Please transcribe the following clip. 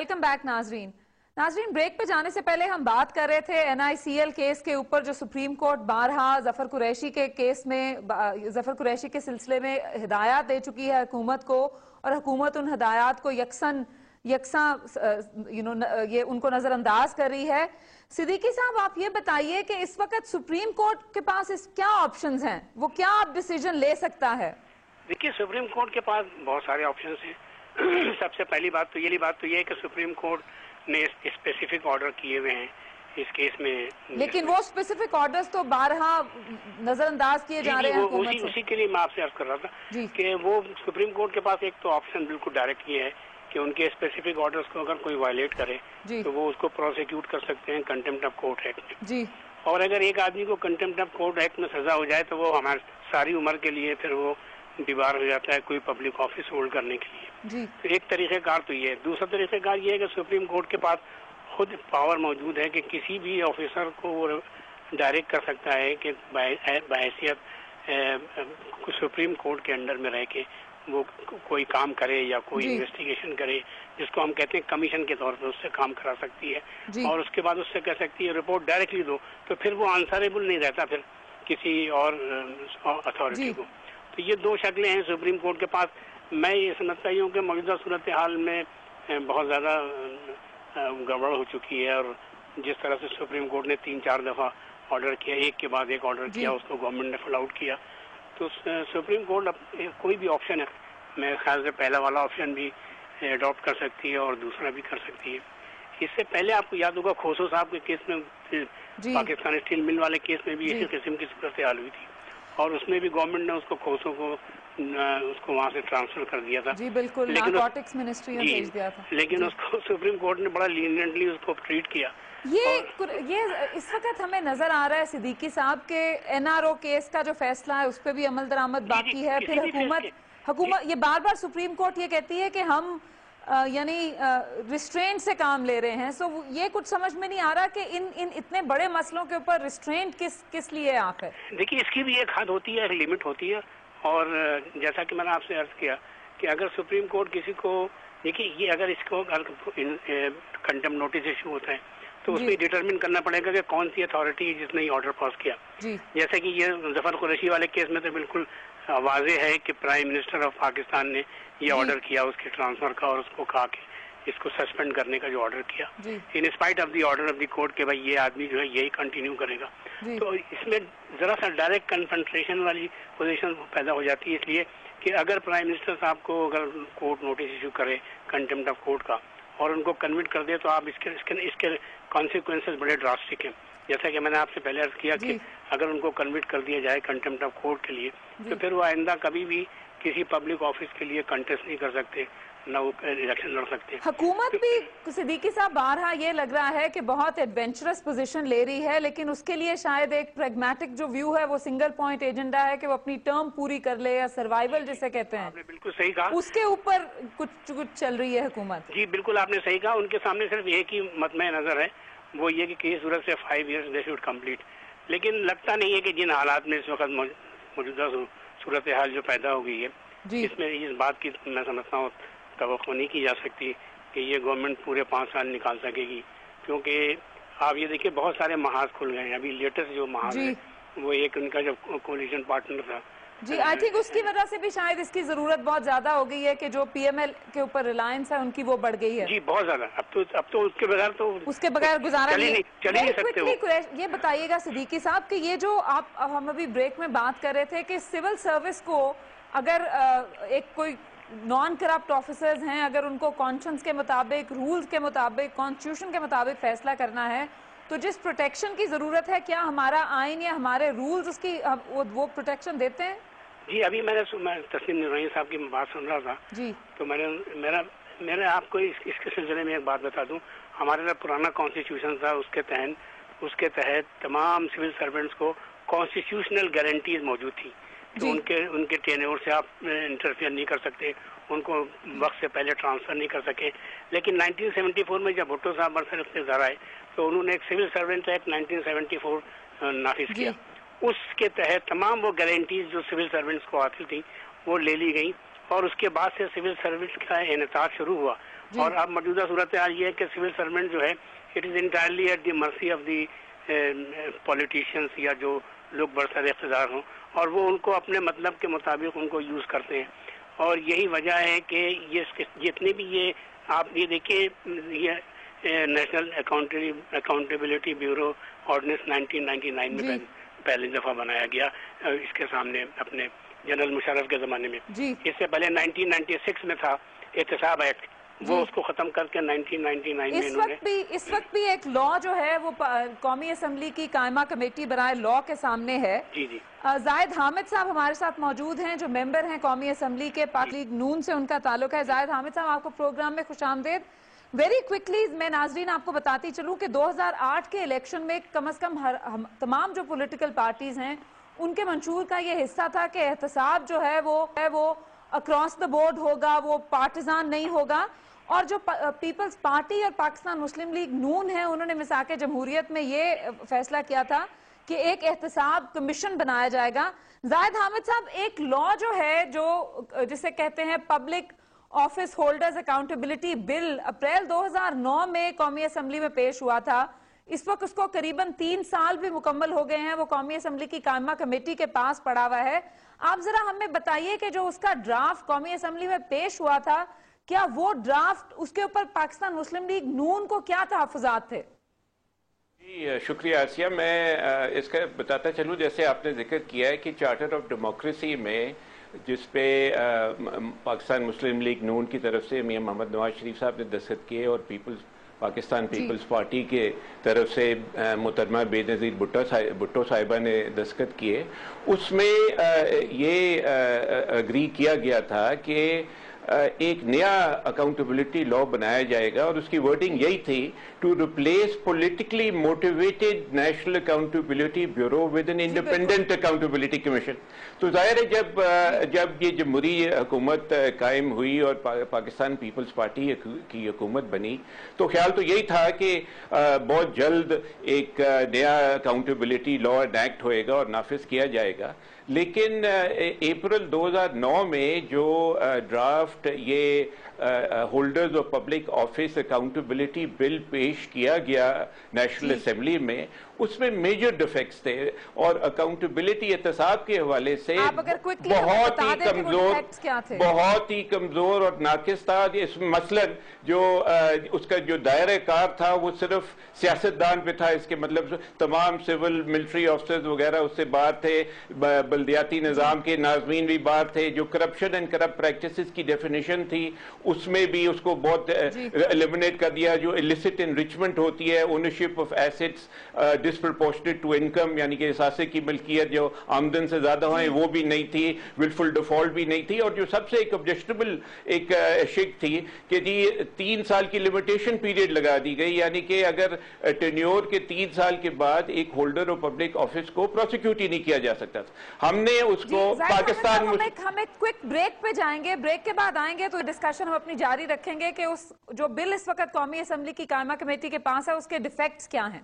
Welcome back ناظرین break پہ جانے سے پہلے ہم بات کر رہے تھے این آئی سی ایل کیس کے اوپر جو سپریم کورٹ بارہا ظفر قریشی کے کیس میں ظفر قریشی کے سلسلے میں ہدایات دے چکی ہے حکومت کو، اور حکومت ان ہدایات کو یکساں یہ ان کو نظر انداز کر رہی ہے۔ صدیقی صاحب آپ یہ بتائیے کہ اس وقت سپریم کورٹ کے پاس کیا آپشنز ہیں، وہ کیا آپ ڈیسیجن لے سکتا ہے؟ دیکھیے سپریم کورٹ کے پاس بہت سارے آپشنز ہیں۔ سب سے پہلی بات تو یہ ہے کہ سپریم کورٹ نے اسپیسیفک آرڈر کیے ہوئے ہیں اس کیس میں، لیکن وہ اسپیسیفک آرڈرز تو بارہا نظر انداز کیے جا رہے ہیں حکومت سے۔ اسی کے لیے میں آپ سے عرض کر رہا تھا کہ وہ سپریم کورٹ کے پاس ایک تو آپشن بالکل ڈائریکٹ یہ ہے کہ ان کے اسپیسیفک آرڈرز کو اگر کوئی وائلیٹ کرے تو وہ اس کو پروسیکیوٹ کر سکتے ہیں کنٹمپٹ آف کورٹ ایکٹ میں، اور اگر ایک آدمی کو کنٹمپٹ آف کورٹ ایکٹ میں سزا ہو جائے تو وہ ہماری ساری عمر کے لیے پھر وہ دیوار ہو جاتا ہے کوئی پبلک آفس ہولڈ کرنے کے لیے۔ تو ایک طریقہ کار تو یہ ہے۔ دوسرا طریقہ کار یہ ہے کہ سپریم کورٹ کے پاس خود پاور موجود ہے کہ کسی بھی آفیسر کو وہ ڈائریکٹ کر سکتا ہے کہ بحیثیت سپریم کورٹ کے انڈر میں رہ کے وہ کوئی کام کرے یا کوئی انویسٹیگیشن کرے، جس کو ہم کہتے ہیں کمیشن کے طور پر اس سے کام کرا سکتی ہے، اور اس کے بعد اس سے کہہ سکتی ہے رپورٹ ڈائریکٹلی دو، تو پھر وہ آنسریبل نہیں رہتا پھر کسی اور اتھارٹی کو۔ تو یہ دو شکلیں ہیں سپریم کورٹ کے پاس۔ میں یہ سمجھتا ہوں کہ موجودہ صورتحال میں بہت زیادہ گڑبڑ ہو چکی ہے، اور جس طرح سے سپریم کورٹ نے 3-4 دفعہ آرڈر کیا، ایک کے بعد ایک آرڈر کیا، اس کو گورنمنٹ نے فل آؤٹ کیا، تو سپریم کورٹ اب کوئی بھی آپشن ہے میرے خیال سے پہلا والا آپشن بھی اڈاپٹ کر سکتی ہے اور دوسرا بھی کر سکتی ہے۔ اس سے پہلے آپ کو یاد ہوگا کھوسو صاحب کے کیس میں، پاکستان اسٹیل مل والے کیس میں بھی اسی قسم کی صورتحال ہوئی تھی، اور اس میں بھی گورنمنٹ نے اس کو کھوسو کو اس کو وہاں سے ٹرانسفر کر دیا تھا، لیکن اس کو سپریم کورٹ نے بڑا لینینٹلی اس کو ٹریٹ کیا۔ یہ اس وقت ہمیں نظر آ رہا ہے صدیقی صاحب کے این آر او کیس کا جو فیصلہ ہے اس پہ بھی عمل درآمد باقی ہے، پھر حکومت یہ بار بار سپریم کورٹ یہ کہتی ہے کہ ہم یعنی ریسٹرینٹ سے کام لے رہے ہیں، سو یہ کچھ سمجھ میں نہیں آ رہا کہ ان اتنے بڑے مسئلوں کے اوپر ریسٹرینٹ کس لیے آخر؟ دیکھیے اس کی بھی ایک حد ہوتی ہے، ایک لمٹ ہوتی ہے، اور جیسا کہ میں نے آپ سے عرض کیا کہ اگر سپریم کورٹ کسی کو، دیکھیے یہ اگر اس کو کنٹمپٹ نوٹس ایشو ہوتا ہے تو اس میں ڈیٹرمن کرنا پڑے گا کہ کون سی اتھارٹی ہے جس نے یہ آرڈر پاس کیا۔ جیسے کہ یہ ظفر قریشی والے کیس میں تو بالکل واضح ہے کہ پرائم منسٹر آف پاکستان نے یہ آرڈر کیا اس کے ٹرانسفر کا، اور اس کو کہا کہ اس کو سسپینڈ کرنے کا جو آرڈر کیا، in spite of the order of the court کہ بھائی یہ آدمی جو ہے یہی کنٹینیو کرے گا، تو اس میں ذرا سا ڈائریکٹ کنفرنٹریشن والی پوزیشن پیدا ہو جاتی ہے، اس لیے کہ اگر پرائم منسٹر صاحب کو اگر کورٹ نوٹس ایشو کرے کنٹمپٹ آف کورٹ کا اور ان کو کنوٹ کر دے تو آپ اس کے کانسیکوینسز بڑے ڈراسٹک ہیں۔ جیسا کہ میں نے آپ سے پہلے عرض کیا کہ اگر ان کو کنوٹ کر دیا جائے کنٹمپٹ آف کورٹ کے لیے تو پھر وہ آئندہ کبھی بھی کسی پبلک آفس کے لیے کنٹیسٹ نہیں کر سکتے، نہ وہ الیکشن لڑ سکتے۔ حکومت بھی صدیقی صاحب بارہا یہ لگ رہا ہے کہ بہت ایڈونچرس پوزیشن لے رہی ہے، لیکن اس کے لیے شاید ایک پریگمیٹک جو ویو ہے وہ سنگل پوائنٹ ایجنڈا ہے کہ وہ اپنی ٹرم پوری کر لے، یا سروائیول جسے کہتے ہیں، آپ نے بالکل صحیح کہا، اس کے اوپر کچھ چل رہی ہے حکومت۔ جی بالکل آپ نے صحیح کہا، ان کے سامنے صرف ایک ہی مطمع نظر ہے، وہ یہ کہ کس صورت سے 5 years دے شوڈ کمپلیٹ، لیکن لگتا نہیں ہے کہ جن حالات میں اس وقت موجودہ صورتحال جو پیدا ہو گئی ہے اس میں اس بات کی میں سمجھتا ہوں توقع نہیں کی جا سکتی کہ یہ گورنمنٹ پورے 5 سال نکال سکے گی، کیونکہ آپ یہ دیکھیں بہت سارے محاذ کھل گئے ہیں۔ ابھی لیٹسٹ جو محاذ ہے وہ ایک ان کا جو کولیشن پارٹنر تھا، آئی تھنک اس کی وجہ سے بھی شاید اس کی ضرورت بہت زیادہ ہو گئی ہے کہ جو پی ایم ایل کے اوپر ریلائنس ہے ان کی وہ بڑھ گئی ہے۔ جی بہت زیادہ، اب تو اس کے بغیر گزارا نہیں سکتے۔ یہ بتائیے گا صدیقی صاحب کہ یہ جو ہم ابھی بریک میں بات کر رہے تھے کہ سول سروس کو اگر ایک کوئی نان کرپٹ آفیسرز ہیں، اگر ان کو کانشنس کے مطابق، رولز کے مطابق، کانسٹیٹیوشن کے مطابق فیصلہ کرنا ہے تو جس پروٹیکشن کی ضرورت ہے کیا ہمارا آئین یا ہمارے رولز اس کی وہ پروٹیکشن دیتے ہیں؟ جی ابھی میں تسلیم نورانی صاحب کی بات سن رہا تھا تو میرا آپ کو اس کے سلسلے میں ایک بات بتا دوں، ہمارے جو پرانا کانسٹیٹیوشن تھا اس کے تحت تمام سول سرونٹس کو کانسٹیٹیوشنل گارنٹیز موجود تھی، تو ان کے ٹینیور سے آپ انٹرفیئر نہیں کر سکتے، ان کو وقت سے پہلے ٹرانسفر نہیں کر سکے، لیکن 1974 میں جب بھٹو صاحب برسر اقتدار آئے تو انہوں نے ایک سول سرونٹ ایکٹ 1974 نافذ کیا، اس کے تحت تمام وہ گارنٹیز جو سول سرونٹس کو حاصل تھیں وہ لے لی گئیں، اور اس کے بعد سے سول سروس کا انعطاف شروع ہوا، اور اب موجودہ صورتحال یہ ہے کہ سول سروینٹ جو ہے it is entirely at the mercy of the politicians یا جو لوگ برسر اقتدار ہوں، اور وہ ان کو اپنے مطلب کے مطابق ان کو یوز کرتے ہیں. اور یہی وجہ ہے کہ یہ جتنے بھی یہ آپ یہ دیکھیں یہ نیشنل اکاؤنٹیبلٹی بیورو آرڈیننس 1999 میں پہلی دفعہ بنایا گیا اس کے سامنے اپنے جنرل مشرف کے زمانے میں. اس سے پہلے 1996 میں تھا احتساب ایکٹ، وہ اس کو ختم کر کے 1999 میں انہوں نے اس وقت بھی ایک لا جو ہے وہ قومی اسمبلی کی قائمہ کمیٹی برائے لا کے سامنے ہے. زاہد حامد صاحب ہمارے ساتھ موجود ہیں جو ممبر ہیں قومی اسمبلی کے، پاک لیگ نون سے ان کا تعلق ہے. زاہد حامد صاحب آپ کو پروگرام میں خوش آمدید. ویری کوئکلی میں ناظرین آپ کو بتاتی چلوں کہ 2008 کے الیکشن میں کم از کم تمام جو پولیٹیکل پارٹیز ہیں ان کے منشور کا یہ حصہ تھا کہ احتساب جو ہے وہ اکراس دا بورڈ ہوگا، وہ پارٹیزان نہیں ہوگا. اور جو پیپلز پارٹی اور پاکستان مسلم لیگ نون ہے انہوں نے مساق جمہوریت میں یہ فیصلہ کیا تھا کہ ایک احتساب کمیشن بنایا جائے گا. زاہد حامد صاحب، ایک لا جو ہے جو جسے کہتے ہیں پبلک آفس ہولڈرز اکاؤنٹیبلٹی بل، اپریل 2009 میں قومی اسمبلی میں پیش ہوا تھا. اس وقت اس کو قریباً 3 سال بھی مکمل ہو گئے ہیں، وہ قومی اسمبلی کی قائمہ کمیٹی کے پاس پڑا ہوا ہے. آپ ذرا ہمیں بتائیے کہ جو اس کا ڈرافٹ قومی اسمبلی میں پیش ہوا تھا، کیا وہ ڈرافٹ اس کے اوپر پاکستان مسلم لیگ نون کو کیا تحفظات تھے؟ جی شکریہ آسیہ. میں اس کا بتاتا چلوں، جیسے آپ نے ذکر کیا ہے کہ چارٹر آف ڈیموکریسی میں جس پہ پاکستان مسلم لیگ نون کی طرف سے میاں محمد نواز شریف صاحب نے دستخط کیے اور پاکستان پیپلز پارٹی کے طرف سے محترمہ بے نظیر بھٹو صاحبہ نے دستخط کیے، اس میں یہ اگری کیا گیا تھا کہ ایک نیا اکاؤنٹیبلٹی لا بنایا جائے گا، اور اس کی ورڈنگ یہی تھی to replace politically motivated national accountability bureau with an independent accountability commission. تو ظاہر ہے جب یہ جمہوری حکومت قائم ہوئی اور پاکستان پیپلز پارٹی کی حکومت بنی تو خیال تو یہی تھا کہ بہت جلد ایک نیا اکاؤنٹیبلٹی لا انیکٹ ہوئے گا اور نافذ کیا جائے گا. لیکن اپریل 2009 میں جو ڈرافٹ یہ holders of public office accountability bill پیش کیا گیا نیشنل اسمبلی میں، اس میں میجر ڈیفیکٹس تھے اور اکاؤنٹیبلٹی احتساب کے حوالے سے بہت ہی کمزور اور ناقص تھا. مثلا جو اس کا جو دائرہ کار تھا وہ صرف سیاستدان پہ تھا، اس کے مطلب تمام سول ملٹری آفیسرز وغیرہ اس سے باہر تھے، بلدیاتی نظام کے ناظمین بھی باہر تھے. جو کرپشن اینڈ کرپٹ پریکٹسز کی ڈیفینیشن تھی اس میں بھی اس کو بہت ایلیمنیٹ کر دیا. جو illicit enrichment ہوتی ہے، ownership of assets disproportionate to income, یعنی کہ اثاثے کی ملکیت جو آمدن سے زیادہ ہوئے وہ بھی نہیں تھی، ولفل ڈیفالٹ بھی نہیں تھی. اور جو سب سے ایک آبجیکشنبل ایک شک تھی کہ جی 3 سال کی لمیٹیشن پیریڈ لگا دی گئی، یعنی کہ اگر ٹینیور کے 3 سال کے بعد ایک ہولڈر آف پبلک آفس کو پروسیکیوٹ ہی نہیں کیا جا سکتا تھا. ہم نے اس کو پاکستان ہم ایک کوئک بریک پہ جائیں گے، بریک کے بعد آئیں گے تو ڈسکشن ہم اپنی جاری رکھیں گے کہ اس جو بل اس وقت قومی اسمبلی کی قائمہ کمیٹی کے پاس ہے اس کے ڈیفیکٹس کیا ہیں.